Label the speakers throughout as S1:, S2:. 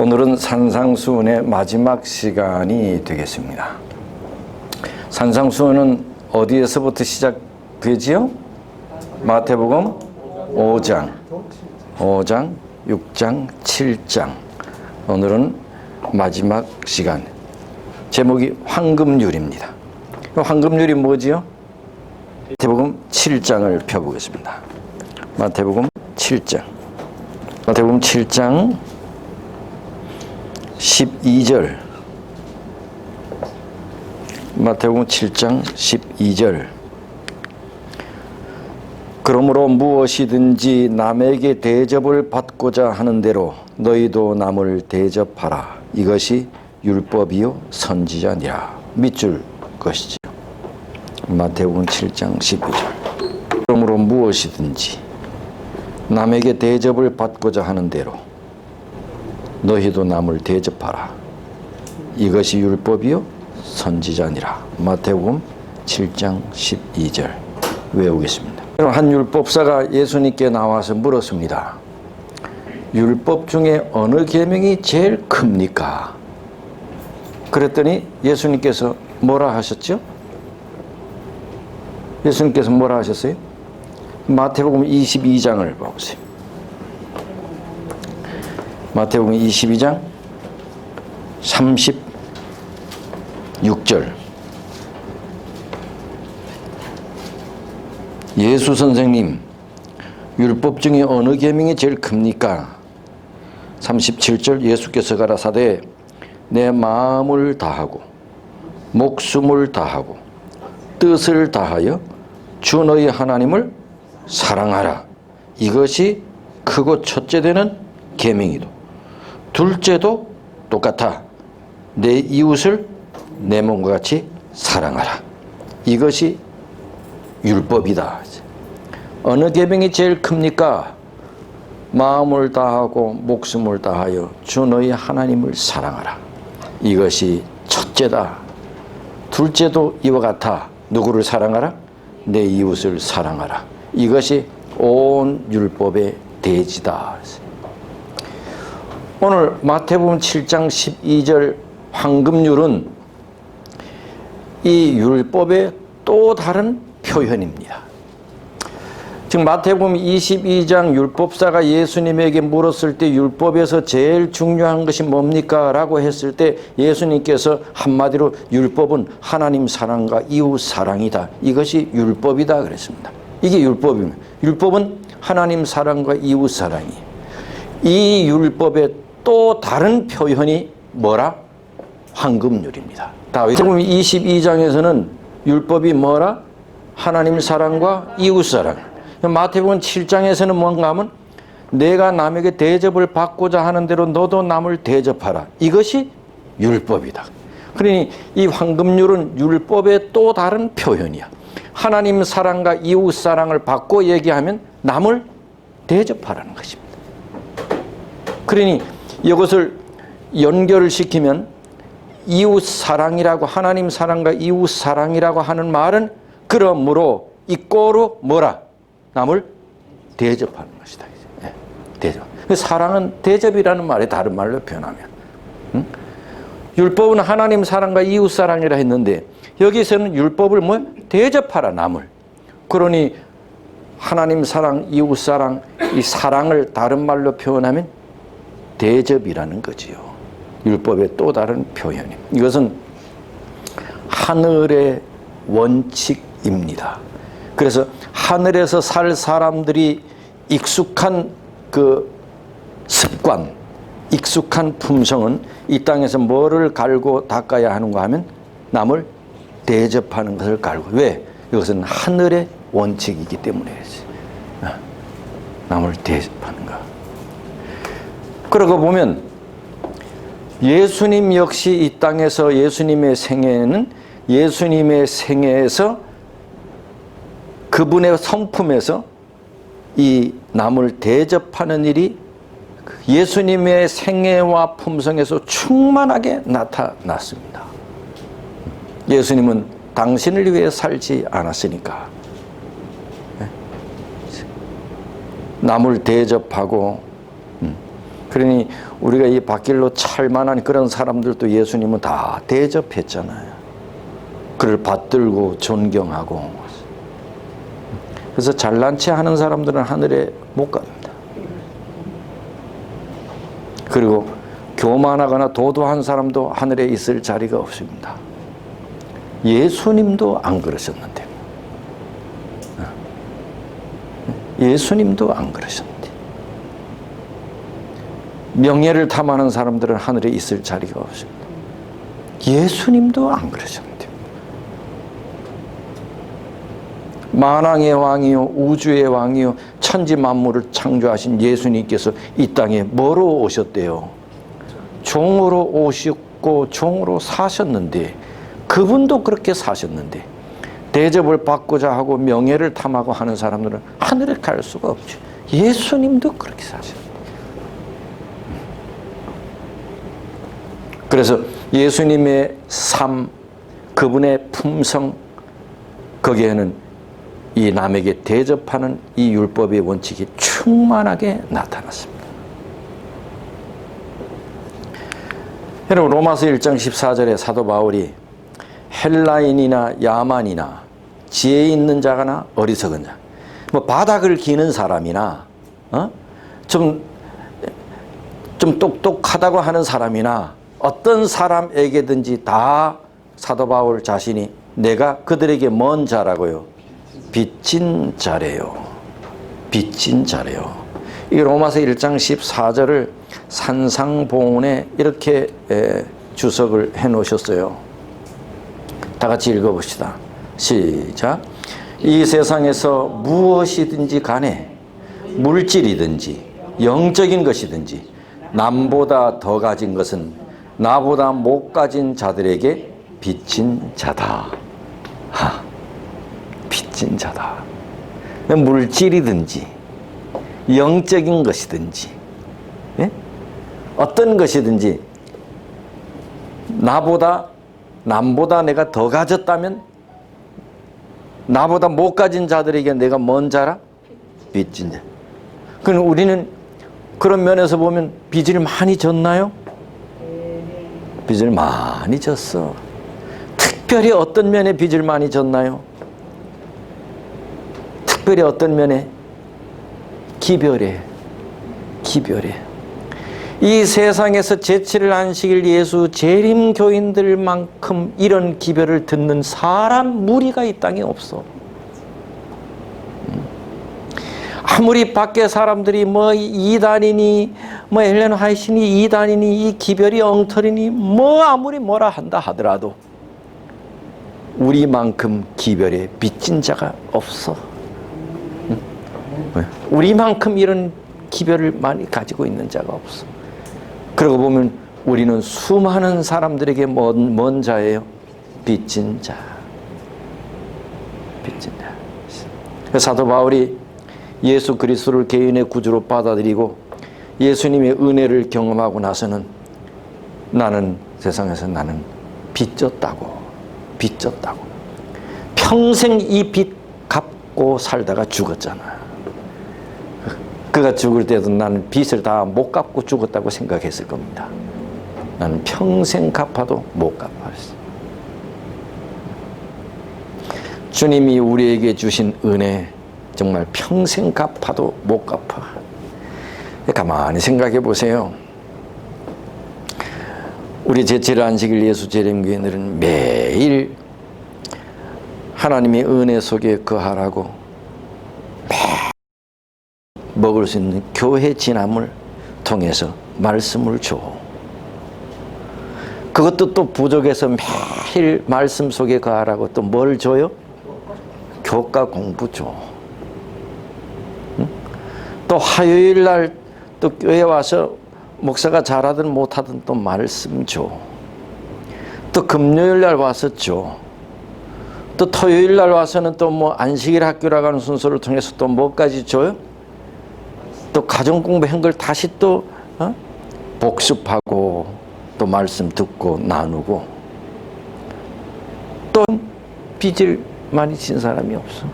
S1: 오늘은 산상수훈의 마지막 시간이 되겠습니다. 산상수훈은 어디에서부터 시작되지요? 마태복음 5장, 6장, 7장. 오늘은 마지막 시간. 제목이 황금률입니다. 황금률이 뭐지요? 마태복음 7장을 펴보겠습니다. 마태복음 7장. 마태복음 7장 12절. 마태복음 7장 12절. 그러므로 무엇이든지 남에게 대접을 받고자 하는 대로 너희도 남을 대접하라. 이것이 율법이요 선지자니라. 밑줄 것이지요. 마태복음 7장 12절. 그러므로 무엇이든지 남에게 대접을 받고자 하는 대로 너희도 남을 대접하라. 이것이 율법이요 선지자니라. 마태복음 7장 12절 외우겠습니다. 한 율법사가 예수님께 나와서 물었습니다. 율법 중에 어느 계명이 제일 큽니까? 그랬더니 예수님께서 뭐라 하셨죠? 예수님께서 뭐라 하셨어요? 마태복음 22장을 보세요. 마태복음 22장 36절. 예수 선생님, 율법 중에 어느 계명이 제일 큽니까? 37절. 예수께서 가라사대 내 마음을 다하고 목숨을 다하고 뜻을 다하여 주 너희 하나님을 사랑하라. 이것이 크고 첫째 되는 계명이도 둘째도 똑같아. 내 이웃을 내 몸과 같이 사랑하라. 이것이 율법이다. 어느 계명이 제일 큽니까? 마음을 다하고 목숨을 다하여 주 너희 하나님을 사랑하라. 이것이 첫째다. 둘째도 이와 같아. 누구를 사랑하라? 내 이웃을 사랑하라. 이것이 온 율법의 대지다. 오늘 마태복음 7장 12절 황금률은 이 율법의 또 다른 표현입니다. 지금 마태복음 22장 율법사가 예수님에게 물었을 때 율법에서 제일 중요한 것이 뭡니까? 라고 했을 때 예수님께서 한마디로 율법은 하나님 사랑과 이웃 사랑이다. 이것이 율법이다 그랬습니다. 이게 율법입니다. 율법은 하나님 사랑과 이웃 사랑이에요. 이 율법의 또 다른 표현이 뭐라? 황금률입니다. 마태복음 22장에서는 율법이 뭐라? 하나님 사랑과 이웃 사랑. 마태복음 7장에서는 뭔가 하면 내가 남에게 대접을 받고자 하는 대로 너도 남을 대접하라. 이것이 율법이다. 그러니 이 황금률은 율법의 또 다른 표현이야. 하나님 사랑과 이웃 사랑을 받고 얘기하면 남을 대접하라는 것입니다. 그러니 이것을 연결을 시키면 이웃 사랑이라고, 하나님 사랑과 이웃 사랑이라고 하는 말은 그러므로 이꼬로 뭐라? 남을 대접하는 것이다. 네, 대접. 사랑은 대접이라는 말에 다른 말로 표현하면, 율법은 하나님 사랑과 이웃 사랑이라 했는데 여기서는 율법을 뭐? 대접하라 남을. 그러니 하나님 사랑, 이웃 사랑, 이 사랑을 다른 말로 표현하면 대접이라는 거지요. 율법의 또 다른 표현입니다. 이것은 하늘의 원칙입니다. 그래서 하늘에서 살 사람들이 익숙한 그 습관, 익숙한 품성은 이 땅에서 뭐를 갈고 닦아야 하는가 하면 남을 대접하는 것을 갈고. 왜? 이것은 하늘의 원칙이기 때문에 남을 대접하는가. 그러고 보면 예수님 역시 이 땅에서 예수님의 생애는 예수님의 생애에서 그분의 성품에서 이 남을 대접하는 일이 예수님의 생애와 품성에서 충만하게 나타났습니다. 예수님은 당신을 위해 살지 않았으니까 남을 대접하고 그러니 우리가 이 밭길로 찰만한 그런 사람들도 예수님은 다 대접했잖아요. 그를 받들고 존경하고. 그래서 잘난 체 하는 사람들은 하늘에 못 갑니다. 그리고 교만하거나 도도한 사람도 하늘에 있을 자리가 없습니다. 예수님도 안 그러셨는데. 예수님도 안 그러셨는데. 명예를 탐하는 사람들은 하늘에 있을 자리가 없습니다. 예수님도 안 그러셨는데. 만왕의 왕이요 우주의 왕이요 천지 만물을 창조하신 예수님께서 이 땅에 뭐로 오셨대요? 종으로 오셨고 종으로 사셨는데, 그분도 그렇게 사셨는데 대접을 받고자 하고 명예를 탐하고 하는 사람들은 하늘에 갈 수가 없죠. 예수님도 그렇게 사셨는데. 그래서 예수님의 삶, 그분의 품성, 거기에는 이 남에게 대접하는 이 율법의 원칙이 충만하게 나타났습니다. 여러분, 로마서 1장 14절에 사도 바울이 헬라인이나 야만이나 지혜 있는 자거나 어리석은 자, 뭐 바닥을 기는 사람이나 좀 똑똑하다고 하는 사람이나 어떤 사람에게든지 다 사도 바울 자신이 내가 그들에게 뭔 자라고요? 빚진 자래요. 빚진 자래요. 이 로마서 1장 14절을 산상봉훈에 이렇게 주석을 해 놓으셨어요. 다 같이 읽어봅시다. 시작. 이 세상에서 무엇이든지 간에 물질이든지 영적인 것이든지 남보다 더 가진 것은 나보다 못 가진 자들에게 빚진 자다. 빚진 자다. 물질이든지 영적인 것이든지, 예? 어떤 것이든지 남보다 내가 더 가졌다면 나보다 못 가진 자들에게 내가 뭔 자라? 빚진 자. 그럼 우리는 그런 면에서 보면 빚을 많이 졌나요? 빚을 많이 졌어. 특별히 어떤 면에 빚을 많이 졌나요? 특별히 어떤 면에? 기별에. 이 세상에서 제7일 안식일 예수 재림 교인들만큼 이런 기별을 듣는 사람 무리가 이 땅에 없어. 아무리 밖에 사람들이 뭐 이단이니 뭐 엘렌 화이트니 이단이니 이 기별이 엉터리니 뭐 아무리 뭐라 한다 하더라도 우리만큼 기별에 빚진 자가 없어. 우리만큼 이런 기별을 많이 가지고 있는 자가 없어. 그러고 보면 우리는 수많은 사람들에게 뭔 자예요? 빚진 자. 빚진 자. 사도 바울이 예수 그리스도를 개인의 구주로 받아들이고 예수님의 은혜를 경험하고 나서는 나는 세상에서 나는 빚졌다고. 평생 이 빚 갚고 살다가 죽었잖아. 그가 죽을 때도 나는 빚을 다 못 갚고 죽었다고 생각했을 겁니다. 나는 평생 갚아도 못 갚았어. 주님이 우리에게 주신 은혜 정말 평생 갚아도 못 갚아. 가만히 생각해 보세요. 우리 제7일 안식일 예수 재림교인들은 매일 하나님의 은혜 속에 거하라고 먹을 수 있는 교회 진함을 통해서 말씀을 줘. 그것도 또 부족해서 매일 말씀 속에 거하라고 또 뭘 줘요? 교과 공부 줘. 또 화요일 날 또 교회 와서 목사가 잘하든 못하든 또 말씀 줘. 또 금요일 날 와서 줘. 또 토요일 날 와서는 또 뭐 안식일 학교라고 하는 순서를 통해서 또 뭐까지 줘요? 또 가정 공부한 걸 다시 또 복습하고 또 말씀 듣고 나누고. 또 빚을 많이 진 사람이 없어.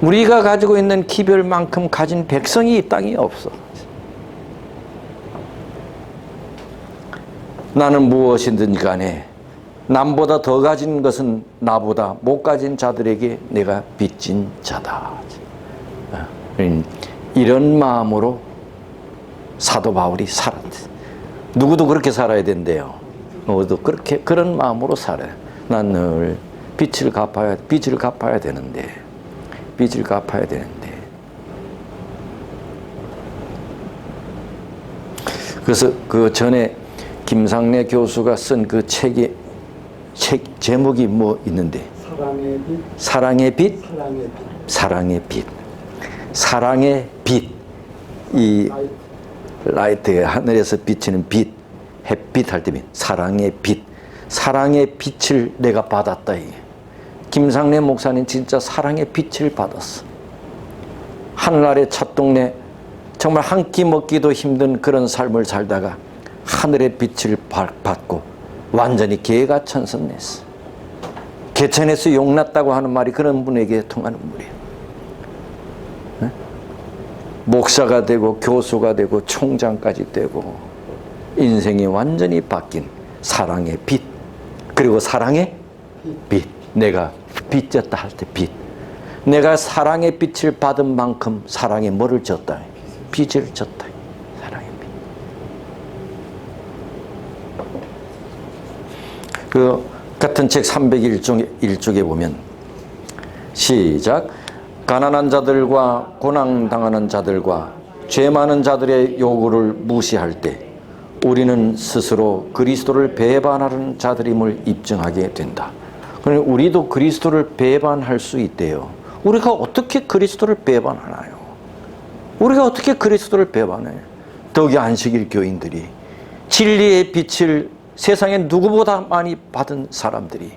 S1: 우리가 가지고 있는 기별만큼 가진 백성이 이 땅에 없어. 나는 무엇이든 간에 남보다 더 가진 것은 나보다 못 가진 자들에게 내가 빚진 자다. 이런 마음으로 사도 바울이 살았대. 누구도 그렇게 살아야 된대요. 누구도 그렇게 그런 마음으로 살아요. 난 늘 빚을 갚아야 되는데. 그래서 그 전에 김상래 교수가 쓴 그 책 제목이 뭐 있는데? 사랑의 빛. 이 라이트 하늘에서 비치는 빛, 햇빛 할 때 빛, 사랑의 빛을 내가 받았다 이게. 김상래 목사님 진짜 사랑의 빛을 받았어. 하늘아래 찻동네 정말 한 끼 먹기도 힘든 그런 삶을 살다가 하늘의 빛을 받고 완전히 개가천선했어. 개천에서 용났다고 하는 말이 그런 분에게 통하는 말이에요. 네? 목사가 되고 교수가 되고 총장까지 되고 인생이 완전히 바뀐 사랑의 빛. 그리고 사랑의 빛. 내가 빚졌다 할 때 빛. 내가 사랑의 빛을 받은 만큼 사랑에 뭐를 졌다? 빚을 졌다. 사랑의 빛. 그 같은 책 301쪽에 보면 시작. 가난한 자들과 고난당하는 자들과 죄 많은 자들의 요구를 무시할 때 우리는 스스로 그리스도를 배반하는 자들임을 입증하게 된다. 그러니 우리도 그리스도를 배반할 수 있대요. 우리가 어떻게 그리스도를 배반하나요? 우리가 어떻게 그리스도를 배반해요? 더욱이 안식일 교인들이 진리의 빛을 세상에 누구보다 많이 받은 사람들이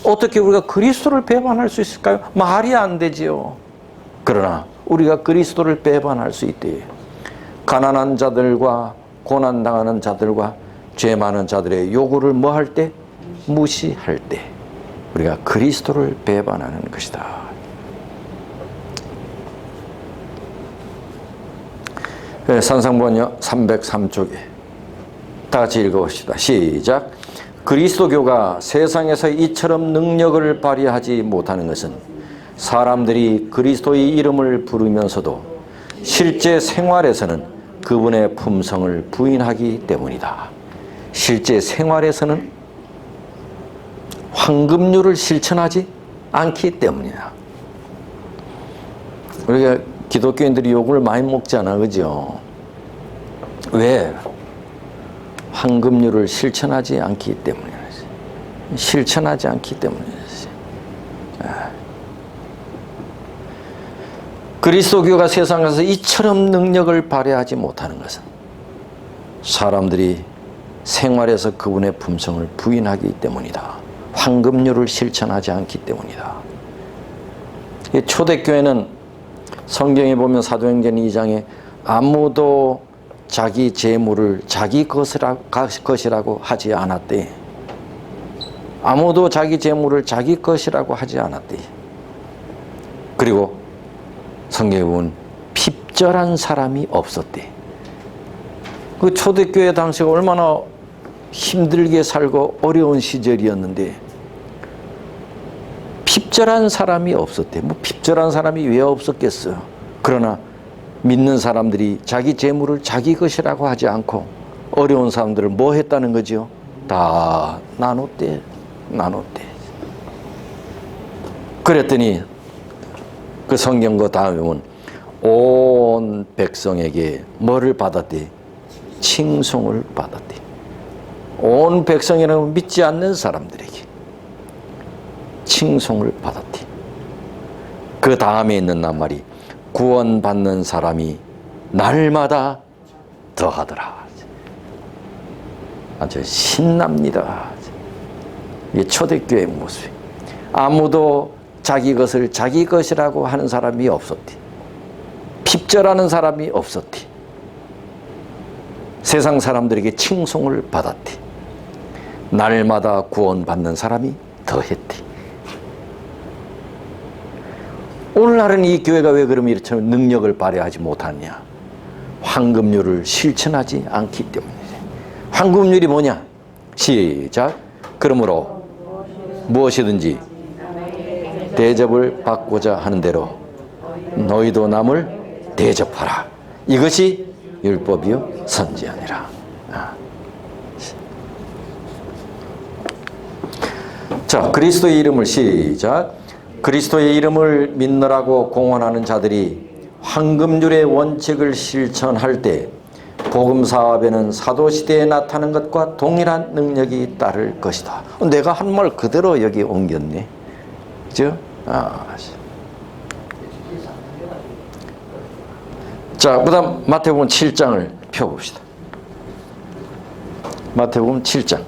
S1: 어떻게 우리가 그리스도를 배반할 수 있을까요? 말이 안 되지요. 그러나 우리가 그리스도를 배반할 수 있대요. 가난한 자들과 고난당하는 자들과 죄 많은 자들의 요구를 뭐 할 때? 무시할 때 우리가 그리스도를 배반하는 것이다. 산상번역 303쪽에 다 같이 읽어봅시다. 시작. 그리스도교가 세상에서 이처럼 능력을 발휘하지 못하는 것은 사람들이 그리스도의 이름을 부르면서도 실제 생활에서는 그분의 품성을 부인하기 때문이다. 실제 생활에서는 황금률을 실천하지 않기 때문이다. 우리가 기독교인들이 욕을 많이 먹잖아, 그죠? 왜? 황금률을 실천하지 않기 때문이야. 실천하지 않기 때문이야. 그리스도교가 세상에서 이처럼 능력을 발휘하지 못하는 것은 사람들이 생활에서 그분의 품성을 부인하기 때문이다. 황금률을 실천하지 않기 때문이다. 초대교회는 성경에 보면 사도행전 2장에 아무도 자기 재물을 자기 것이라고 하지 않았대. 아무도 자기 재물을 자기 것이라고 하지 않았대. 그리고 성경에 보면 핍절한 사람이 없었대. 그 초대교회 당시가 얼마나 힘들게 살고 어려운 시절이었는데 핍절한 사람이 없었대. 뭐 핍절한 사람이 왜 없었겠어요? 그러나 믿는 사람들이 자기 재물을 자기 것이라고 하지 않고 어려운 사람들을 뭐 했다는 거죠? 다 나눴대. 그랬더니 그 성경과 다음에 보면 온 백성에게 뭐를 받았대? 칭송을 받았대. 온 백성이라는 믿지 않는 사람들에게 칭송을 받았대. 그 다음에 있는 낱말이 구원받는 사람이 날마다 더하더라. 아주 신납니다. 이게 초대교회의 모습이. 아무도 자기 것을 자기 것이라고 하는 사람이 없었대. 핍절하는 사람이 없었대. 세상 사람들에게 칭송을 받았대. 날마다 구원받는 사람이 더했대. 오늘날은 이 교회가 왜 그러면 이렇게 능력을 발휘하지 못하느냐? 황금률을 실천하지 않기 때문이지. 황금률이 뭐냐? 시작. 그러므로 무엇이든지 대접을 받고자 하는 대로 너희도 남을 대접하라. 이것이 율법이요 선지아니라. 자, 그리스도의 이름을 시작. 그리스도의 이름을 믿느라고 공언하는 자들이 황금률의 원칙을 실천할 때 복음 사업에는 사도 시대에 나타난 것과 동일한 능력이 따를 것이다. 내가 한 말 그대로 여기 옮겼네. 그죠? 자, 그다음 마태복음 7장을 펴봅시다. 마태복음 7장.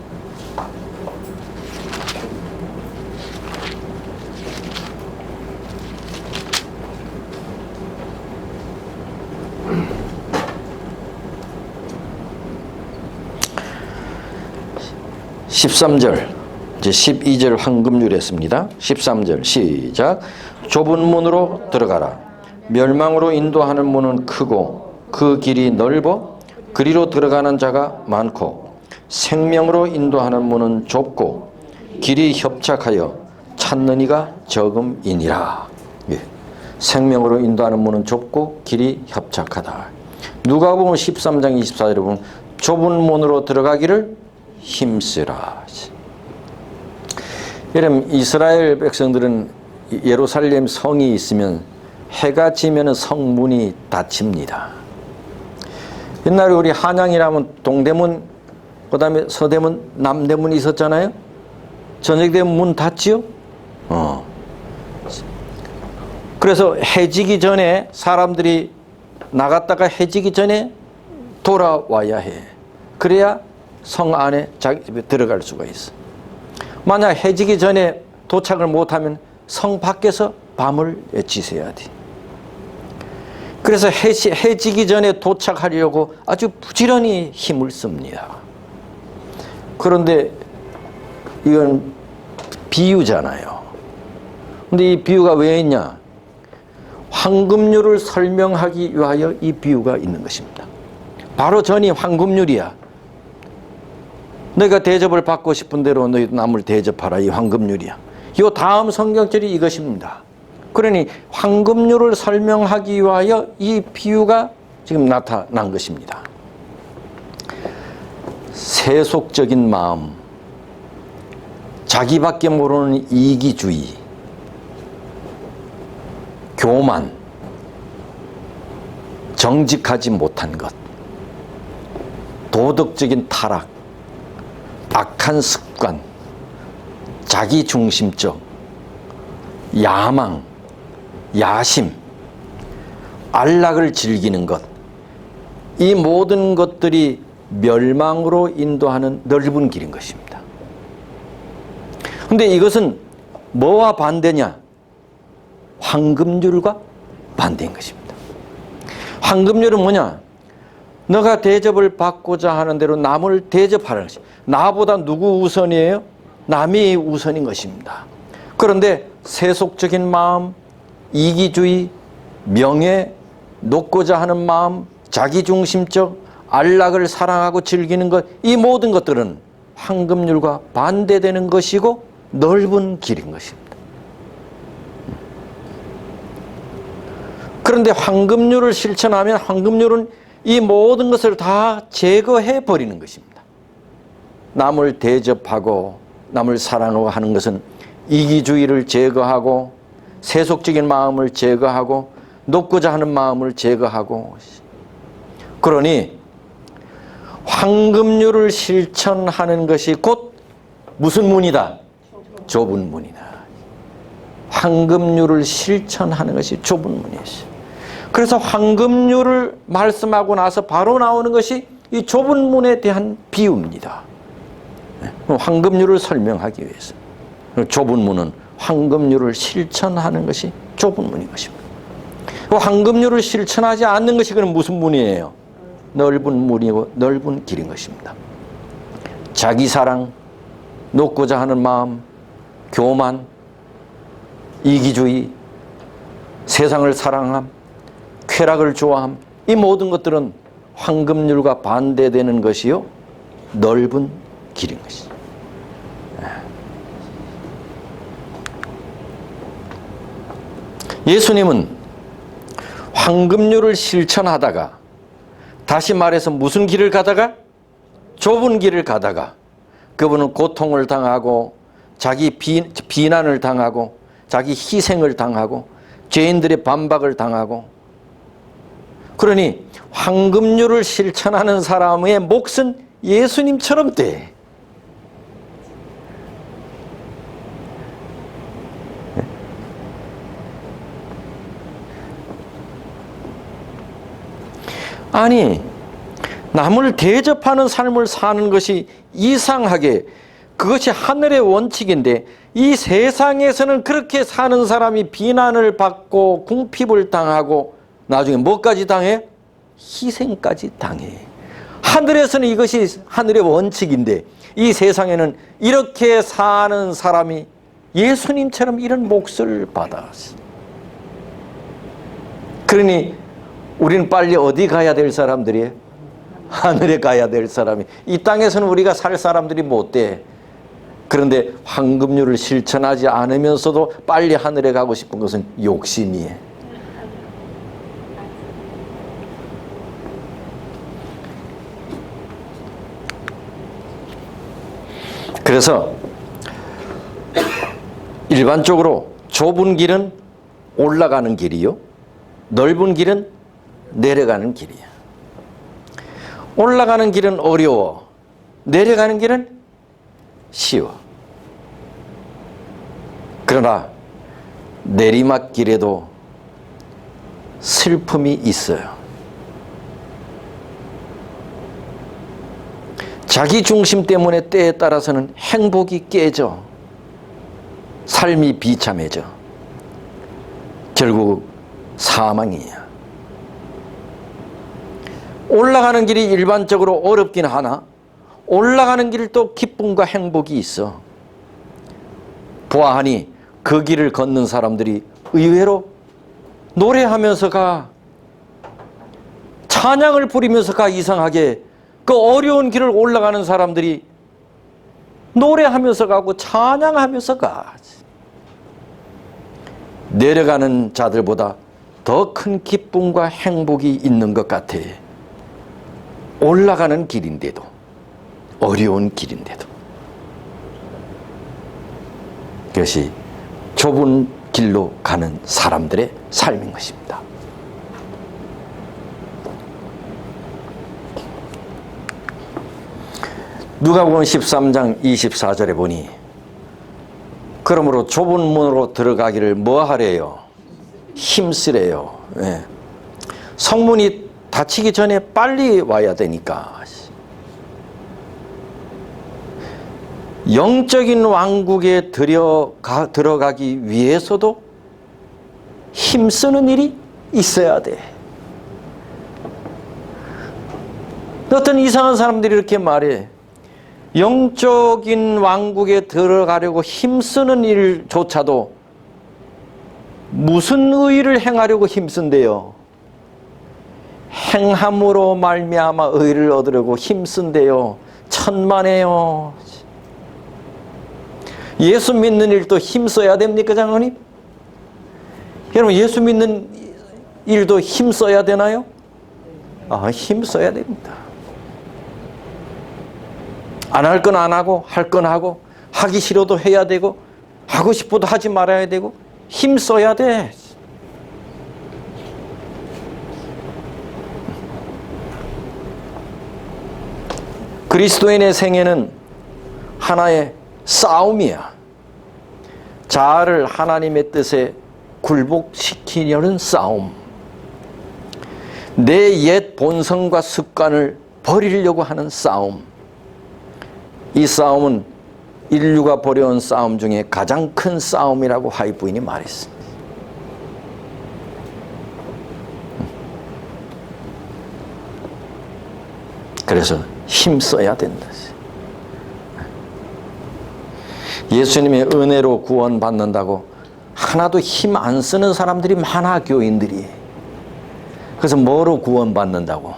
S1: 이제 12절 황금률했습니다. 13절 시작. 좁은 문으로 들어가라. 멸망으로 인도하는 문은 크고 그 길이 넓어 그리로 들어가는 자가 많고 생명으로 인도하는 문은 좁고 길이 협착하여 찾는 이가 적음이니라. 예. 생명으로 인도하는 문은 좁고 길이 협착하다. 누가복음 13장 24절에 보면 좁은 문으로 들어가기를 힘쓰라. 여러분, 이스라엘 백성들은 예루살렘 성이 있으면 해가 지면 성문이 닫힙니다. 옛날에 우리 한양이라면 동대문, 그 다음에 서대문, 남대문이 있었잖아요. 저녁 되면 문 닫지요. 그래서 해지기 전에 사람들이 나갔다가 해지기 전에 돌아와야 해. 그래야 성 안에 자기 집에 들어갈 수가 있어. 만약 해지기 전에 도착을 못하면 성 밖에서 밤을 지새야 돼. 그래서 해지기 전에 도착하려고 아주 부지런히 힘을 씁니다. 그런데 이건 비유잖아요. 근데 이 비유가 왜 있냐? 황금률을 설명하기 위하여 이 비유가 있는 것입니다. 바로 전이 황금률이야. 너희가 대접을 받고 싶은 대로 너희 남을 대접하라. 이 황금률이야. 이 다음 성경절이 이것입니다. 그러니 황금률을 설명하기 위하여 이 비유가 지금 나타난 것입니다. 세속적인 마음, 자기밖에 모르는 이기주의, 교만, 정직하지 못한 것, 도덕적인 타락, 악한 습관, 자기중심적, 야망, 야심, 안락을 즐기는 것, 이 모든 것들이 멸망으로 인도하는 넓은 길인 것입니다. 그런데 이것은 뭐와 반대냐? 황금률과 반대인 것입니다. 황금률은 뭐냐? 너가 대접을 받고자 하는 대로 남을 대접하라는 것입니다. 나보다 누구 우선이에요? 남이 우선인 것입니다. 그런데 세속적인 마음, 이기주의, 명예, 놓고자 하는 마음, 자기중심적, 안락을 사랑하고 즐기는 것, 이 모든 것들은 황금률과 반대되는 것이고 넓은 길인 것입니다. 그런데 황금률을 실천하면 황금률은 이 모든 것을 다 제거해 버리는 것입니다. 남을 대접하고 남을 사랑하고 하는 것은 이기주의를 제거하고 세속적인 마음을 제거하고 높고자 하는 마음을 제거하고, 그러니 황금률을 실천하는 것이 곧 무슨 문이다? 좁은 문이다. 황금률을 실천하는 것이 좁은 문이었어요. 그래서 황금률을 말씀하고 나서 바로 나오는 것이 이 좁은 문에 대한 비유입니다. 황금률을 설명하기 위해서. 좁은 문은 황금률을 실천하는 것이 좁은 문인 것입니다. 황금률을 실천하지 않는 것이 그럼 무슨 문이에요? 넓은 문이고 넓은 길인 것입니다. 자기사랑, 놓고자 하는 마음, 교만, 이기주의, 세상을 사랑함, 쾌락을 좋아함, 이 모든 것들은 황금률과 반대되는 것이요 넓은 길인 것이죠. 예수님은 황금률을 실천하다가, 다시 말해서 무슨 길을 가다가? 좁은 길을 가다가 그분은 고통을 당하고 자기 비난을 당하고 자기 희생을 당하고 죄인들의 반박을 당하고, 그러니 황금률을 실천하는 사람의 몫은 예수님처럼 돼. 아니, 남을 대접하는 삶을 사는 것이 이상하게, 그것이 하늘의 원칙인데 이 세상에서는 그렇게 사는 사람이 비난을 받고 궁핍을 당하고 나중에 뭐까지 당해? 희생까지 당해. 하늘에서는 이것이 하늘의 원칙인데 이 세상에는 이렇게 사는 사람이 예수님처럼 이런 몫을 받았어. 그러니 우리는 빨리 어디 가야 될 사람들이에요? 하늘에 가야 될 사람이. 이 땅에서는 우리가 살 사람들이 못 돼. 그런데 황금률을 실천하지 않으면서도 빨리 하늘에 가고 싶은 것은 욕심이에요. 그래서 일반적으로 좁은 길은 올라가는 길이요, 넓은 길은 내려가는 길이야. 올라가는 길은 어려워, 내려가는 길은 쉬워. 그러나 내리막길에도 슬픔이 있어요. 자기 중심 때문에 때에 따라서는 행복이 깨져 삶이 비참해져 결국 사망이야. 올라가는 길이 일반적으로 어렵긴 하나 올라가는 길 또 기쁨과 행복이 있어. 보아하니 그 길을 걷는 사람들이 의외로 노래하면서 가, 찬양을 부리면서 가. 이상하게 그 어려운 길을 올라가는 사람들이 노래하면서 가고 찬양하면서 가. 내려가는 자들보다 더 큰 기쁨과 행복이 있는 것 같아. 올라가는 길인데도, 어려운 길인데도. 그것이 좁은 길로 가는 사람들의 삶인 것입니다. 누가복음 13장 24절에 보니 그러므로 좁은 문으로 들어가기를 뭐 하래요? 힘쓰래요. 예. 성문이 닫히기 전에 빨리 와야 되니까. 영적인 왕국에 들어가기 위해서도 힘쓰는 일이 있어야 돼. 어떤 이상한 사람들이 이렇게 말해. 영적인 왕국에 들어가려고 힘쓰는 일조차도 무슨 의를 행하려고 힘쓴대요? 행함으로 말미암아 의를 얻으려고 힘쓴대요. 천만에요. 예수 믿는 일도 힘써야 됩니까, 장로님? 여러분, 예수 믿는 일도 힘써야 되나요? 힘써야 됩니다. 안 할 건 안 하고, 할 건 하고, 하기 싫어도 해야 되고, 하고 싶어도 하지 말아야 되고, 힘써야 돼. 그리스도인의 생애는 하나의 싸움이야. 자아를 하나님의 뜻에 굴복시키려는 싸움. 내 옛 본성과 습관을 버리려고 하는 싸움. 이 싸움은 인류가 벌여온 싸움 중에 가장 큰 싸움이라고 하이부인이 말했습니다. 그래서 힘써야 된다. 예수님의 은혜로 구원받는다고 하나도 힘 안 쓰는 사람들이 많아, 교인들이. 그래서 뭐로 구원받는다고?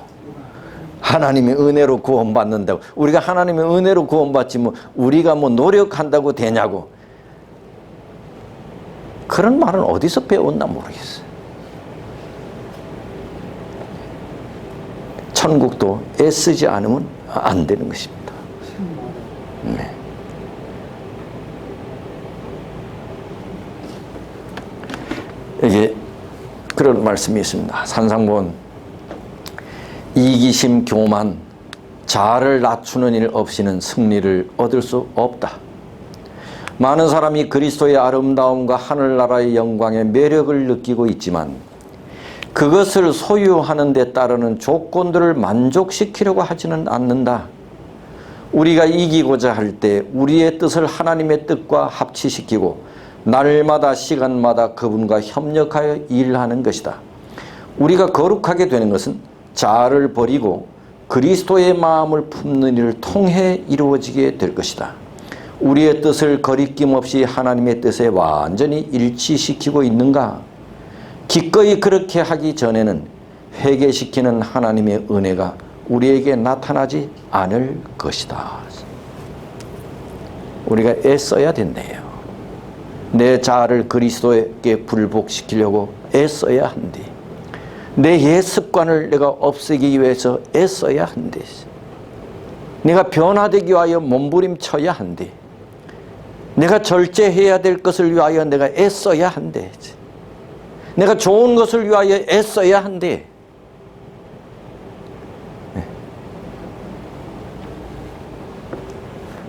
S1: 하나님의 은혜로 구원받는다고. 우리가 하나님의 은혜로 구원받지 뭐 우리가 뭐 노력한다고 되냐고. 그런 말은 어디서 배웠나 모르겠어요. 천국도 애쓰지 않으면 안 되는 것입니다. 네. 이게 그런 말씀이 있습니다. 산상본 이기심, 교만, 자아를 낮추는 일 없이는 승리를 얻을 수 없다. 많은 사람이 그리스도의 아름다움과 하늘나라의 영광의 매력을 느끼고 있지만 그것을 소유하는 데 따르는 조건들을 만족시키려고 하지는 않는다. 우리가 이기고자 할 때 우리의 뜻을 하나님의 뜻과 합치시키고 날마다 시간마다 그분과 협력하여 일하는 것이다. 우리가 거룩하게 되는 것은 자아를 버리고 그리스도의 마음을 품는 일을 통해 이루어지게 될 것이다. 우리의 뜻을 거리낌 없이 하나님의 뜻에 완전히 일치시키고 있는가? 기꺼이 그렇게 하기 전에는 회개시키는 하나님의 은혜가 우리에게 나타나지 않을 것이다. 우리가 애써야 된대요. 내 자아를 그리스도에게 굴복시키려고 애써야 한대. 내 옛 습관을 내가 없애기 위해서 애써야 한대. 내가 변화되기 위하여 몸부림쳐야 한대. 내가 절제해야 될 것을 위하여 내가 애써야 한대. 내가 좋은 것을 위하여 애써야 한대.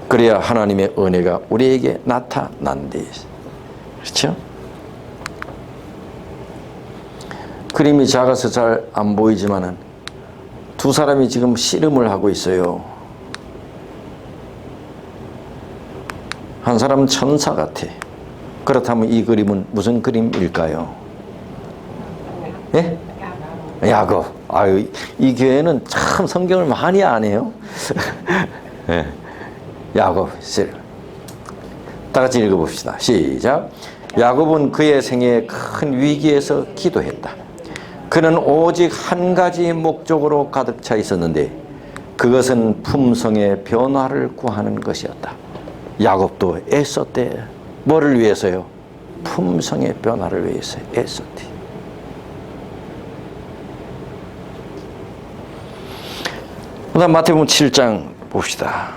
S1: 그래야 하나님의 은혜가 우리에게 나타난대. 그렇죠? 그림이 작아서 잘 안 보이지만은 두 사람이 지금 씨름을 하고 있어요. 한 사람은 천사 같아. 그렇다면 이 그림은 무슨 그림일까요? 예? 야곱. 아유, 이 교회는 참 성경을 많이 안 해요. 예. 야곱. 다 같이 읽어봅시다. 시작. 야곱은 그의 생애에 큰 위기에서 기도했다. 그는 오직 한 가지 목적으로 가득 차 있었는데 그것은 품성의 변화를 구하는 것이었다. 야곱도 애썼대. 뭐를 위해서요? 품성의 변화를 위해서 애썼대. 그 다음 마태복음 7장 봅시다.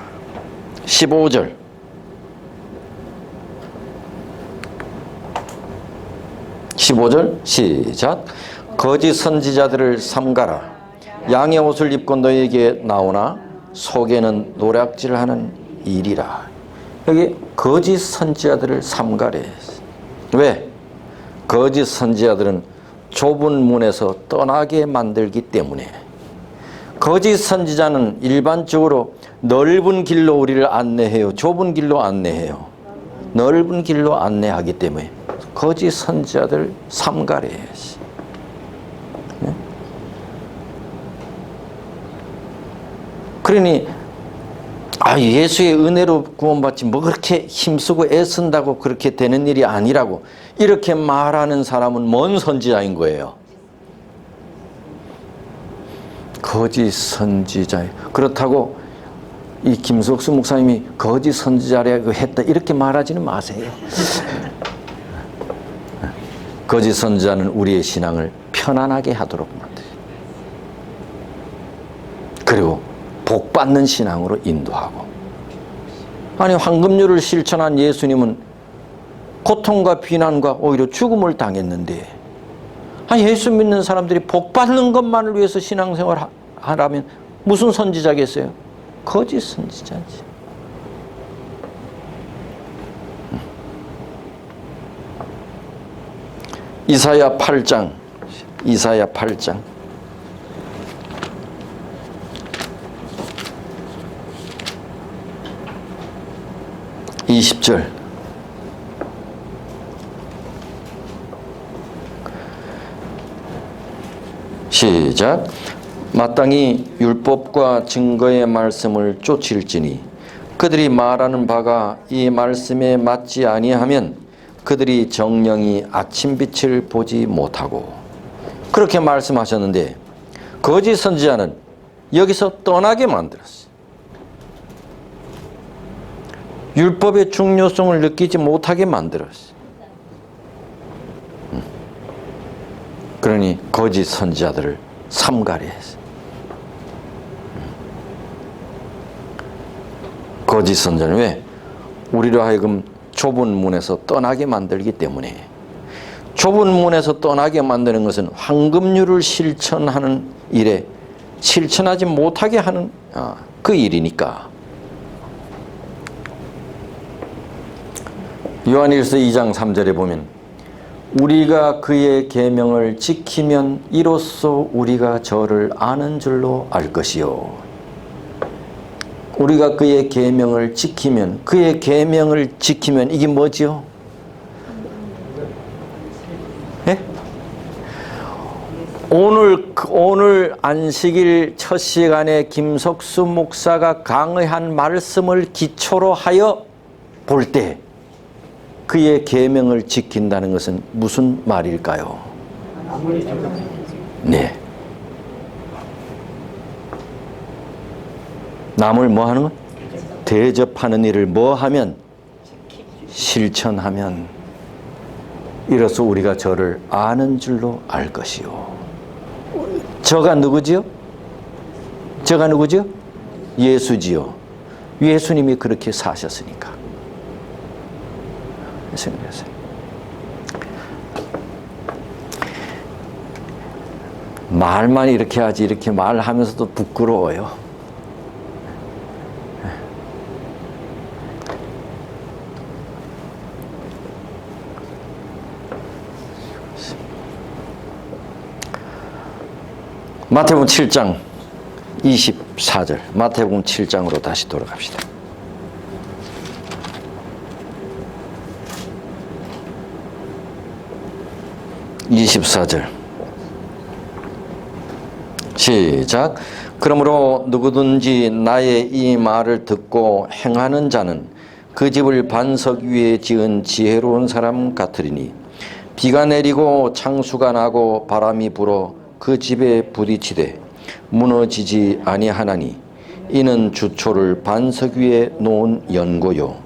S1: 15절. 15절 시작. 거짓 선지자들을 삼가라. 양의 옷을 입고 너에게 나오나 속에는 노략질하는 일이라. 여기 거짓 선지자들을 삼가래. 왜? 거짓 선지자들은 좁은 문에서 떠나게 만들기 때문에. 거짓 선지자는 일반적으로 넓은 길로 우리를 안내해요. 좁은 길로 안내해요. 넓은 길로 안내하기 때문에 거짓 선지자들 삼가래. 네? 그러니 예수의 은혜로 구원받지 뭐 그렇게 힘쓰고 애쓴다고 그렇게 되는 일이 아니라고 이렇게 말하는 사람은 뭔 선지자인 거예요? 거짓 선지자예요. 그렇다고 이 김석수 목사님이 거짓 선지자라고 했다 이렇게 말하지는 마세요. 거짓 선지자는 우리의 신앙을 편안하게 하도록 만들어요. 그리고 복받는 신앙으로 인도하고. 아니 황금률을 실천한 예수님은 고통과 비난과 오히려 죽음을 당했는데 예수 믿는 사람들이 복받는 것만을 위해서 신앙생활 하라면 무슨 선지자겠어요? 거짓 선지자지. 이사야 8장 20절. 시작. 마땅히 율법과 증거의 말씀을 쫓을지니 그들이 말하는 바가 이 말씀에 맞지 아니하면 그들이 정령이 아침빛을 보지 못하고, 그렇게 말씀하셨는데 거짓 선지자는 여기서 떠나게 만들었어요. 율법의 중요성을 느끼지 못하게 만들었어요. 그러니 거짓 선지자들을 삼가려 했어요. 거짓 선지자는 왜? 우리로 하여금 좁은 문에서 떠나게 만들기 때문에. 좁은 문에서 떠나게 만드는 것은 황금률을 실천하는 일에 실천하지 못하게 하는 그 일이니까. 요한일서 2장 3절에 보면 우리가 그의 계명을 지키면 이로써 우리가 저를 아는 줄로 알 것이요. 우리가 그의 계명을 지키면, 그의 계명을 지키면 이게 뭐지요? 네? 오늘 안식일 첫 시간에 김석수 목사가 강의한 말씀을 기초로 하여 볼 때 그의 계명을 지킨다는 것은 무슨 말일까요? 네. 남을 뭐 하는 것? 대접하는 일을 뭐 하면? 실천하면 이로써 우리가 저를 아는 줄로 알 것이요. 저가 누구지요? 저가 누구지요? 예수지요. 예수님이 그렇게 사셨으니까. 생각하세요. 말만 이렇게 하지 이렇게 말하면서도 부끄러워요. 마태복음 7장 24절, 마태복음 7장으로 다시 돌아갑시다. 시작. 그러므로 누구든지 나의 이 말을 듣고 행하는 자는 그 집을 반석 위에 지은 지혜로운 사람 같으리니 비가 내리고 창수가 나고 바람이 불어 그 집에 부딪히되 무너지지 아니하나니 이는 주초를 반석 위에 놓은 연고요.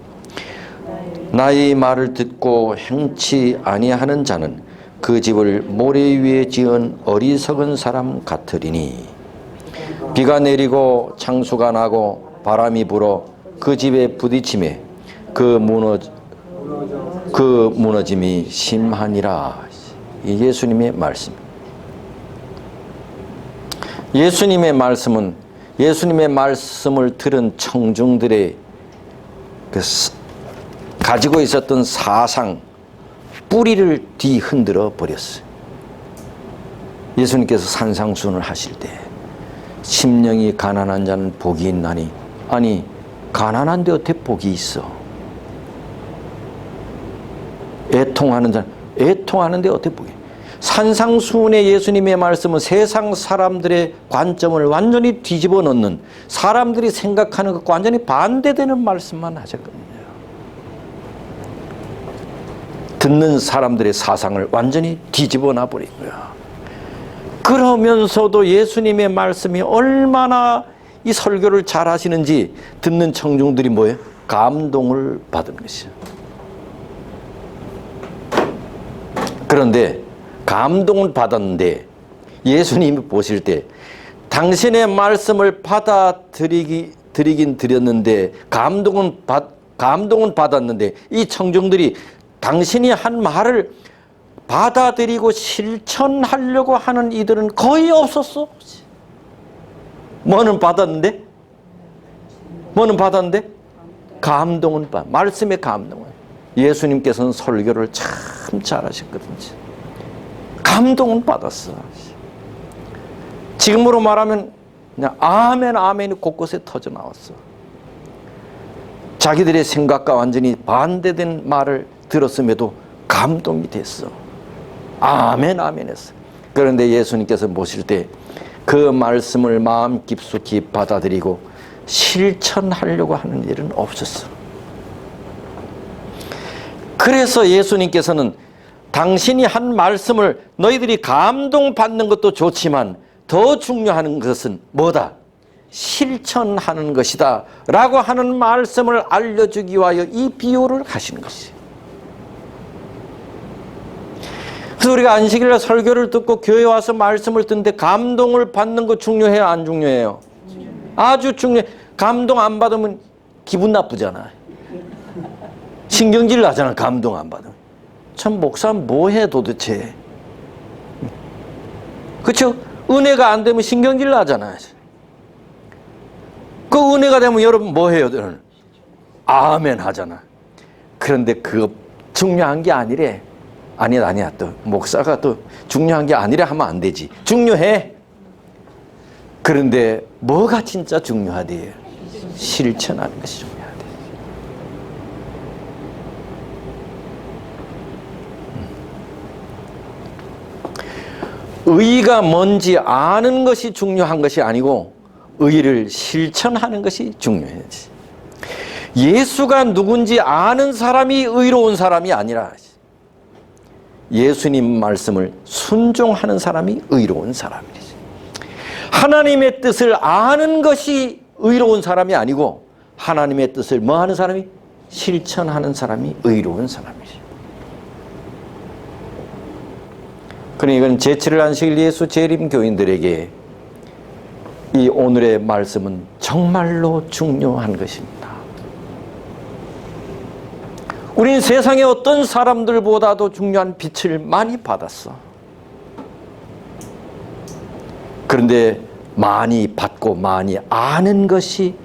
S1: 나의 말을 듣고 행치 아니하는 자는 그 집을 모래 위에 지은 어리석은 사람 같으리니 비가 내리고 창수가 나고 바람이 불어 그 집에 부딪히매 그 무너짐이 심하니라. 이 예수님의 말씀. 예수님의 말씀은 예수님의 말씀을 들은 청중들의 가지고 있었던 사상, 뿌리를 뒤흔들어 버렸어요. 예수님께서 산상수훈을 하실 때 심령이 가난한 자는 복이 있나니, 아니 가난한데 어떻게 복이 있어? 애통하는 자는 애통하는데 어떻게 복이? 산상수훈의 예수님의 말씀은 세상 사람들의 관점을 완전히 뒤집어 놓는, 사람들이 생각하는 것과 완전히 반대되는 말씀만 하셨거든요. 듣는 사람들의 사상을 완전히 뒤집어 놔버린 거야. 그러면서도 예수님의 말씀이 얼마나 이 설교를 잘 하시는지 듣는 청중들이 뭐예요? 감동을 받은 것이죠. 그런데 감동을 받았는데 예수님이 보실 때 당신의 말씀을 드리긴 드렸는데 감동은 받았는데 이 청중들이 당신이 한 말을 받아들이고 실천하려고 하는 이들은 거의 없었어. 뭐는 받았는데? 감동은 말씀의 감동은. 예수님께서는 설교를 참 잘하셨거든요. 감동은 받았어. 지금으로 말하면 그냥 아멘 아멘이 곳곳에 터져 나왔어. 자기들의 생각과 완전히 반대된 말을 들었음에도 감동이 됐어. 아멘 아멘 했어. 그런데 예수님께서 보실 때 그 말씀을 마음 깊숙이 받아들이고 실천하려고 하는 일은 없었어. 그래서 예수님께서는 당신이 한 말씀을 너희들이 감동받는 것도 좋지만 더 중요한 것은 뭐다? 실천하는 것이다 라고 하는 말씀을 알려주기 위하여 이 비유를 하시는 것이에요. 그래서 우리가 안식일날 설교를 듣고 교회 와서 말씀을 듣는데 감동을 받는 거 중요해요? 안 중요해요? 아주 중요해. 감동 안 받으면 기분 나쁘잖아. 신경질 나잖아. 감동 안 받으면. 참 목사 뭐해 도대체. 그렇죠? 은혜가 안 되면 신경질 나잖아. 그 은혜가 되면 여러분 뭐해요? 아멘 하잖아. 그런데 그거 중요한 게 아니래. 아니야. 또 목사가 또 중요한 게 아니라 하면 안 되지. 중요해. 그런데 뭐가 진짜 중요하대요? 실천하는 것이 중요하대. 의의가 뭔지 아는 것이 중요한 것이 아니고 의의를 실천하는 것이 중요하지. 예수가 누군지 아는 사람이 의로운 사람이 아니라 예수님 말씀을 순종하는 사람이 의로운 사람이지. 하나님의 뜻을 아는 것이 의로운 사람이 아니고 하나님의 뜻을 뭐 하는 사람이? 실천하는 사람이 의로운 사람이지. 그러니 이건 제7일 안식일 예수 재림 교인들에게 이 오늘의 말씀은 정말로 중요한 것입니다. 우리는 세상의 어떤 사람들보다도 중요한 빛을 많이 받았어. 그런데 많이 받고 많이 아는 것이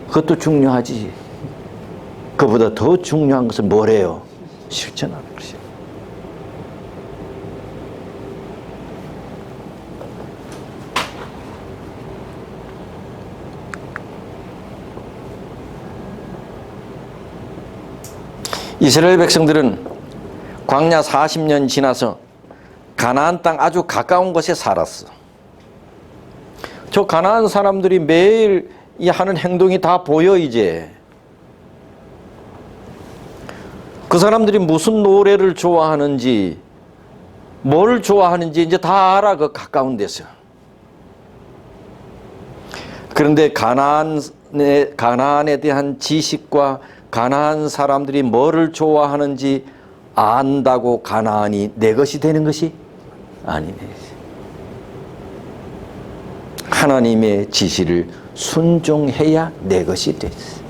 S1: 그것도 중요하지. 그보다 더 중요한 것은 뭐래요? 실천하는 것이에요. 이스라엘 백성들은 광야 40년 지나서 가나안 땅 아주 가까운 곳에 살았어. 저 가나안 사람들이 매일 이 하는 행동이 다 보여 이제. 그 사람들이 무슨 노래를 좋아하는지 뭘 좋아하는지 이제 다 알아. 그 가까운 데서. 그런데 가나안에 대한 지식과 가나안 사람들이 뭐를 좋아하는지 안다고 가나안이 내 것이 되는 것이 아니네. 하나님의 지시를 순종해야 내 것이 되지.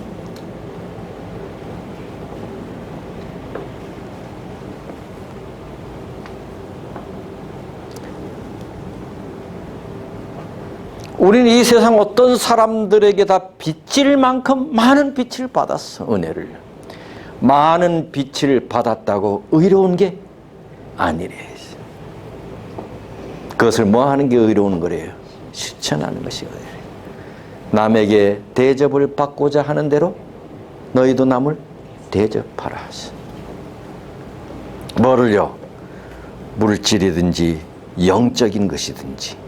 S1: 우리는 이 세상 어떤 사람들에게 다 빚질 만큼 많은 빚을 받았어. 은혜를. 많은 빚을 받았다고 의로운 게 아니래. 그것을 뭐 하는 게 의로운 거래요? 실천하는 것이 의로워요. 남에게 대접을 받고자 하는 대로 너희도 남을 대접하라. 뭐를요? 물질이든지 영적인 것이든지.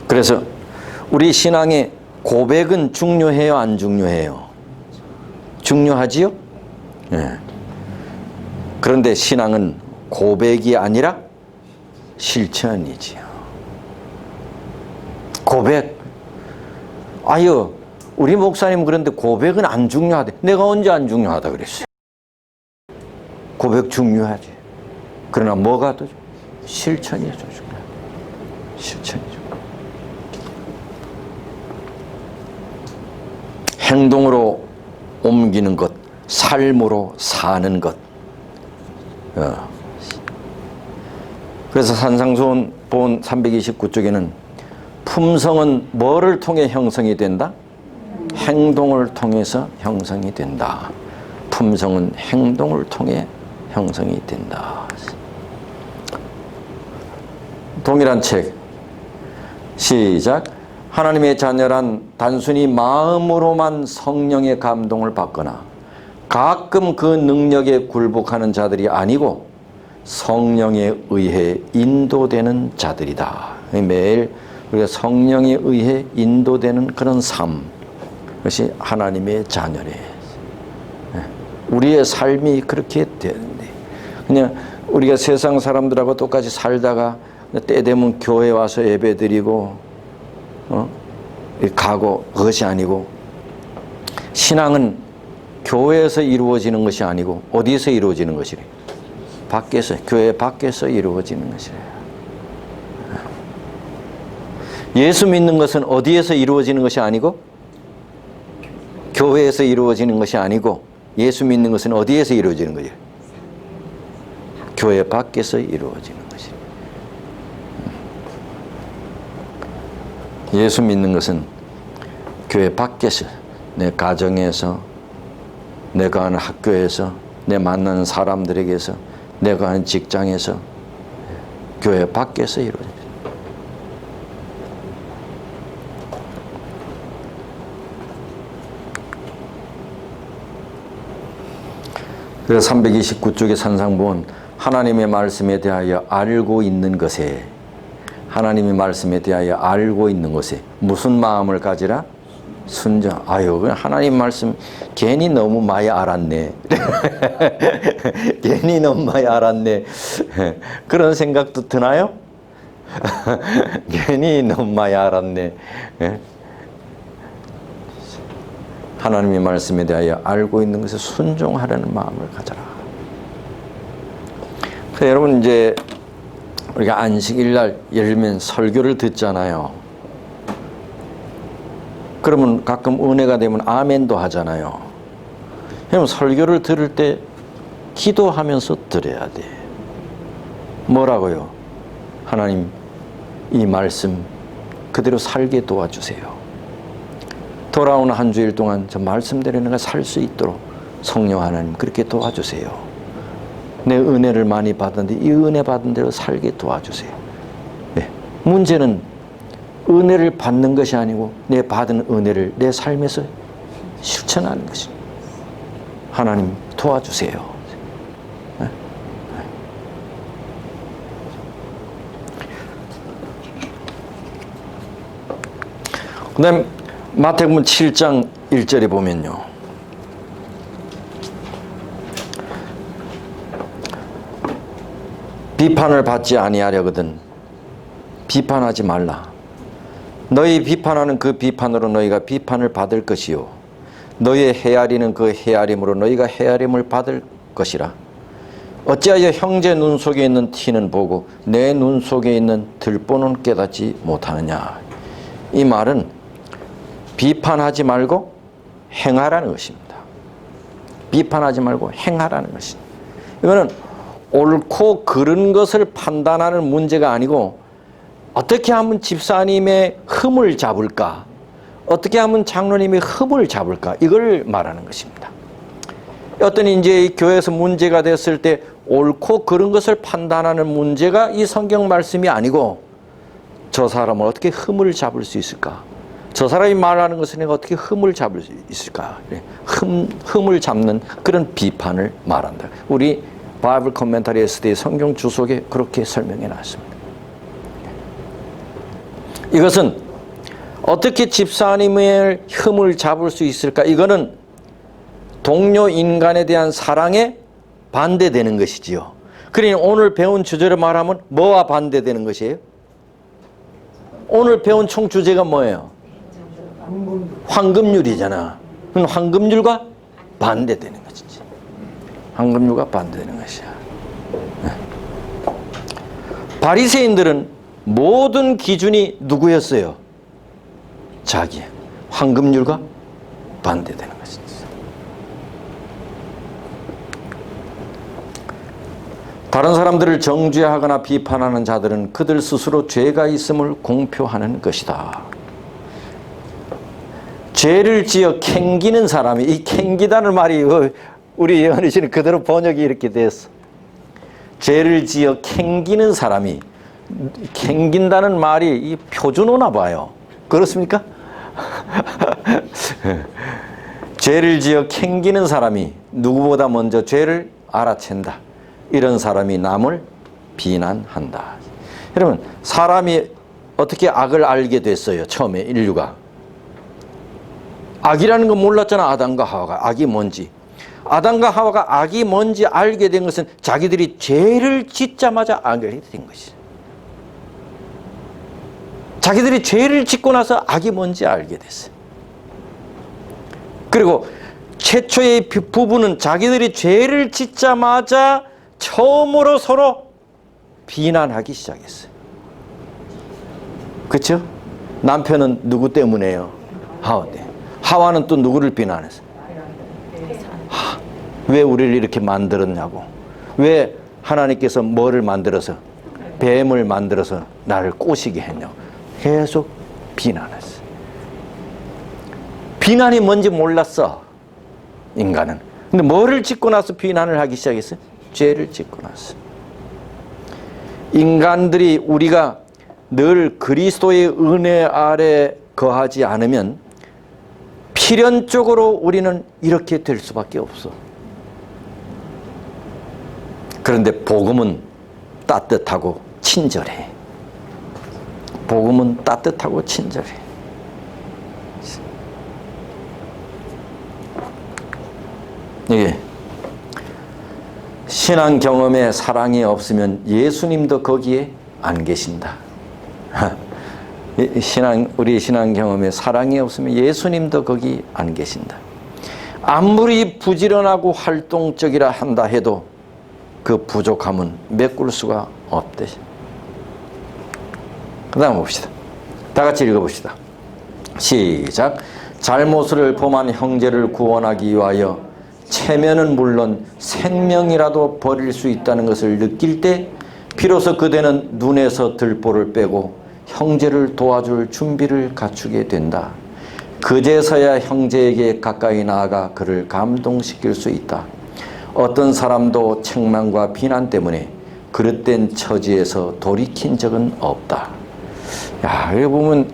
S1: 그래서 우리 신앙의 고백은 중요해요? 안 중요해요? 중요하지요? 네. 그런데 신앙은 고백이 아니라 실천이지요. 고백. 아유, 우리 목사님 그런데 고백은 안 중요하대. 내가 언제 안 중요하다 그랬어? 고백 중요하지. 그러나 뭐가 더 실천이 더 중요해. 실천이죠. 행동으로 옮기는 것, 삶으로 사는 것. 그래서 산상수훈 본 329쪽에는 품성은 뭐를 통해 형성이 된다? 행동을 통해서 형성이 된다. 품성은 행동을 통해 형성이 된다. 동일한 책. 시작. 하나님의 자녀란 단순히 마음으로만 성령의 감동을 받거나 가끔 그 능력에 굴복하는 자들이 아니고 성령에 의해 인도되는 자들이다. 매일 우리가 성령에 의해 인도되는 그런 삶. 그것이 하나님의 자녀래. 우리의 삶이 그렇게 되는데 그냥 우리가 세상 사람들하고 똑같이 살다가 때 되면 교회 와서 예배드리고 가고 그것이 아니고 신앙은 교회에서 이루어지는 것이 아니고 어디에서 이루어지는 것이래? 밖에서, 교회 밖에서 이루어지는 것이래. 예수 믿는 것은 어디에서 이루어지는 것이 아니고 교회에서 이루어지는 것이 아니고 예수 믿는 것은 어디에서 이루어지는 거지? 교회 밖에서 이루어지는 것이. 예수 믿는 것은 교회 밖에서, 내 가정에서, 내가 하는 학교에서, 내 만나는 사람들에게서, 내가 하는 직장에서, 교회 밖에서 이루어집니다. 그래서 329쪽의 산상본 하나님의 말씀에 대하여 알고 있는 것에, 하나님의 말씀에 대하여 알고 있는 것에 무슨 마음을 가지라? 순종. 아유, 하나님 말씀 괜히 너무 많이 알았네. 괜히 너무 많이 알았네. 그런 생각도 드나요? 괜히 너무 많이 알았네. 하나님의 말씀에 대하여 알고 있는 것에 순종하려는 마음을 가져라. 그래서 여러분 이제 우리가 안식일날 예를 들면 설교를 듣잖아요. 그러면 가끔 은혜가 되면 아멘도 하잖아요. 그럼 설교를 들을 때 기도하면서 들어야 돼. 뭐라고요? 하나님, 이 말씀 그대로 살게 도와주세요. 돌아오는 한 주일 동안 저 말씀대로 내가 살 수 있도록 성령 하나님 그렇게 도와주세요. 내 은혜를 많이 받았는데 이 은혜 받은 대로 살게 도와주세요. 네. 문제는 은혜를 받는 것이 아니고 내 받은 은혜를 내 삶에서 실천하는 것입니다. 하나님 도와주세요. 네. 그 다음에 마태복음 7장 1절에 보면요. 비판을 받지 아니하려거든 비판하지 말라. 너희 비판하는 그 비판으로 너희가 비판을 받을 것이요 너희의 헤아리는 그 헤아림으로 너희가 헤아림을 받을 것이라. 어찌하여 형제 눈 속에 있는 티는 보고 내 눈 속에 있는 들보는 깨닫지 못하느냐. 이 말은 비판하지 말고 행하라는 것입니다. 비판하지 말고 행하라는 것입니다. 이거는 옳고 그른 것을 판단하는 문제가 아니고 어떻게 하면 집사님의 흠을 잡을까? 어떻게 하면 장로님의 흠을 잡을까? 이걸 말하는 것입니다. 어떤 이제 교회에서 문제가 됐을 때 옳고 그른 것을 판단하는 문제가 이 성경 말씀이 아니고 저 사람을 어떻게 흠을 잡을 수 있을까? 저 사람이 말하는 것은 내가 어떻게 흠을 잡을 수 있을까? 흠을 잡는 그런 비판을 말한다. 우리 바이블 코멘터리 SD의 성경 주석에 그렇게 설명해 놨습니다. 이것은 어떻게 집사님의 흠을 잡을 수 있을까? 이거는 동료 인간에 대한 사랑에 반대되는 것이지요. 그러니 오늘 배운 주제로 말하면 뭐와 반대되는 것이에요? 오늘 배운 총 주제가 뭐예요? 황금률이잖아. 그럼 황금률과 반대되는 것이지. 황금률과 반대되는 것이야. 바리새인들은 모든 기준이 누구였어요? 자기. 황금률과 반대되는 것이지. 다른 사람들을 정죄하거나 비판하는 자들은 그들 스스로 죄가 있음을 공표하는 것이다. 죄를 지어 캥기는 사람이, 이 캥기다는 말이 우리 어르신은 그대로 번역이 이렇게 됐어. 죄를 지어 캥기는 사람이, 캥긴다는 말이 이 표준어나 봐요. 그렇습니까? 죄를 지어 캥기는 사람이 누구보다 먼저 죄를 알아챈다. 이런 사람이 남을 비난한다. 여러분, 사람이 어떻게 악을 알게 됐어요? 처음에 인류가. 악이라는 거 몰랐잖아. 아담과 하와가 악이 뭔지. 아담과 하와가 악이 뭔지 알게 된 것은 자기들이 죄를 짓자마자 알게 된 것이죠. 자기들이 죄를 짓고 나서 악이 뭔지 알게 됐어요. 그리고 최초의 부부는 자기들이 죄를 짓자마자 처음으로 서로 비난하기 시작했어요. 그렇죠? 남편은 누구 때문에요? 하와 때문에. 하와는 또 누구를 비난했어요? 왜 우리를 이렇게 만들었냐고. 왜 하나님께서 뭐를 만들어서? 뱀을 만들어서 나를 꼬시게 했냐고. 계속 비난했어요. 비난이 뭔지 몰랐어, 인간은. 근데 뭐를 짓고 나서 비난을 하기 시작했어요? 죄를 짓고 나서. 인간들이 우리가 늘 그리스도의 은혜 아래 거하지 않으면 필연적으로 우리는 이렇게 될 수밖에 없어. 그런데 복음은 따뜻하고 친절해. 복음은 따뜻하고 친절해. 이게 신앙 경험에 사랑이 없으면 예수님도 거기에 안 계신다. 우리 신앙 경험에 사랑이 없으면 예수님도 거기 안 계신다. 아무리 부지런하고 활동적이라 한다 해도 그 부족함은 메꿀 수가 없대. 그 다음 봅시다. 다 같이 읽어봅시다. 시작. 잘못을 범한 형제를 구원하기 위하여 체면은 물론 생명이라도 버릴 수 있다는 것을 느낄 때 비로소 그대는 눈에서 들보를 빼고 형제를 도와줄 준비를 갖추게 된다. 그제서야 형제에게 가까이 나아가 그를 감동시킬 수 있다. 어떤 사람도 책망과 비난 때문에 그릇된 처지에서 돌이킨 적은 없다. 야, 여기 보면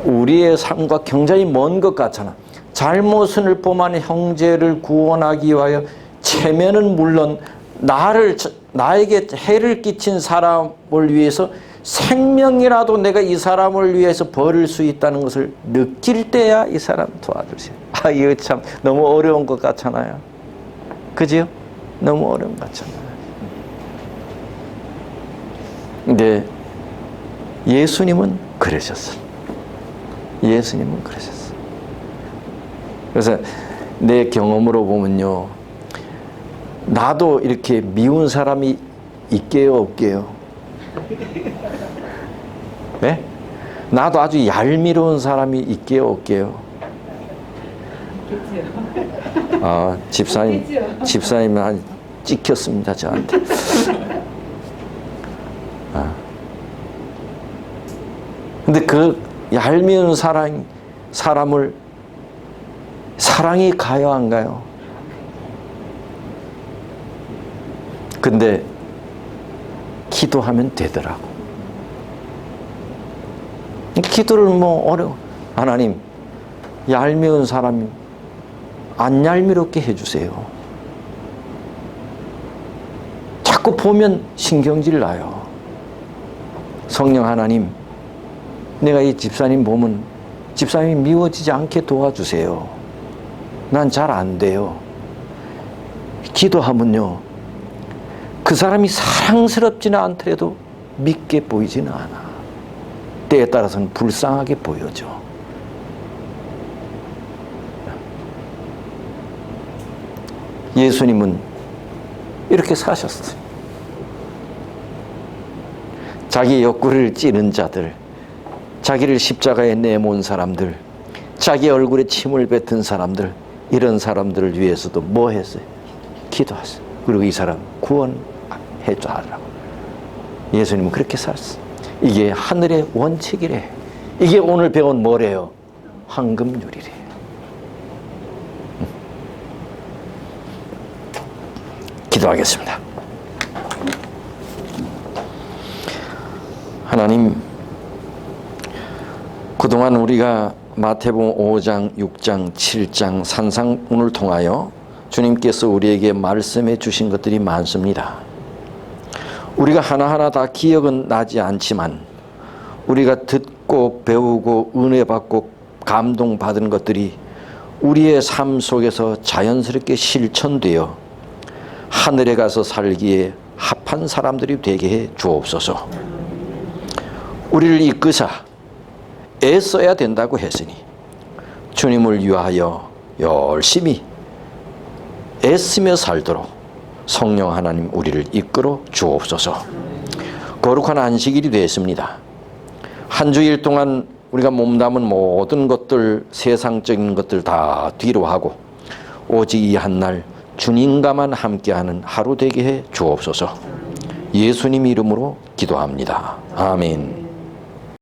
S1: 우리의 삶과 굉장히 먼 것 같잖아. 잘못을 범한 형제를 구원하기 위하여 체면은 물론 나에게 해를 끼친 사람을 위해서 생명이라도 내가 이 사람을 위해서 버릴 수 있다는 것을 느낄 때야 이 사람 도와주세요. 아, 이거 참 너무 어려운 것 같잖아요. 그지요? 너무 어려운 것 같잖아요. 근데 예수님은 그러셨어요. 예수님은 그러셨어요. 그래서 내 경험으로 보면요, 나도 이렇게 미운 사람이 있게요, 없게요? 네? 나도 아주 얄미로운 사람이 있게요, 없게요? 아, 집사님은 한 찍혔습니다, 저한테. 아. 근데 그 얄미운 사람을 사랑이 가요, 안 가요? 근데 기도하면 되더라고. 기도를 하나님, 얄미운 사람이 안 얄미롭게 해주세요. 자꾸 보면 신경질 나요. 성령 하나님, 내가 이 집사님 보면 집사님이 미워지지 않게 도와주세요. 난 잘 안 돼요. 기도하면요, 그 사람이 사랑스럽지는 않더라도 믿게 보이지는 않아. 때에 따라서는 불쌍하게 보여져. 예수님은 이렇게 사셨어요. 자기 옆구리를 찌른 자들, 자기를 십자가에 내몬 사람들, 자기 얼굴에 침을 뱉은 사람들, 이런 사람들을 위해서도 뭐 했어요? 기도했어요. 그리고 이 사람 구원해 줘라고. 예수님은 그렇게 살았어요. 이게 하늘의 원칙이래. 이게 오늘 배운 뭐래요? 황금률이래. 기도하겠습니다. 하나님, 그동안 우리가 마태복음 5장, 6장, 7장 산상문을 통하여 주님께서 우리에게 말씀해 주신 것들이 많습니다. 우리가 하나하나 다 기억은 나지 않지만 우리가 듣고 배우고 은혜 받고 감동받은 것들이 우리의 삶 속에서 자연스럽게 실천되어 하늘에 가서 살기에 합한 사람들이 되게 해 주옵소서. 우리를 이끄사 애써야 된다고 했으니 주님을 위하여 열심히 애쓰며 살도록 성령 하나님 우리를 이끌어 주옵소서. 거룩한 안식일이 되었습니다. 한 주일 동안 우리가 몸담은 모든 것들, 세상적인 것들 다 뒤로 하고 오직 이 한 날 주님과만 함께하는 하루 되게 해 주옵소서. 예수님 이름으로 기도합니다. 아멘.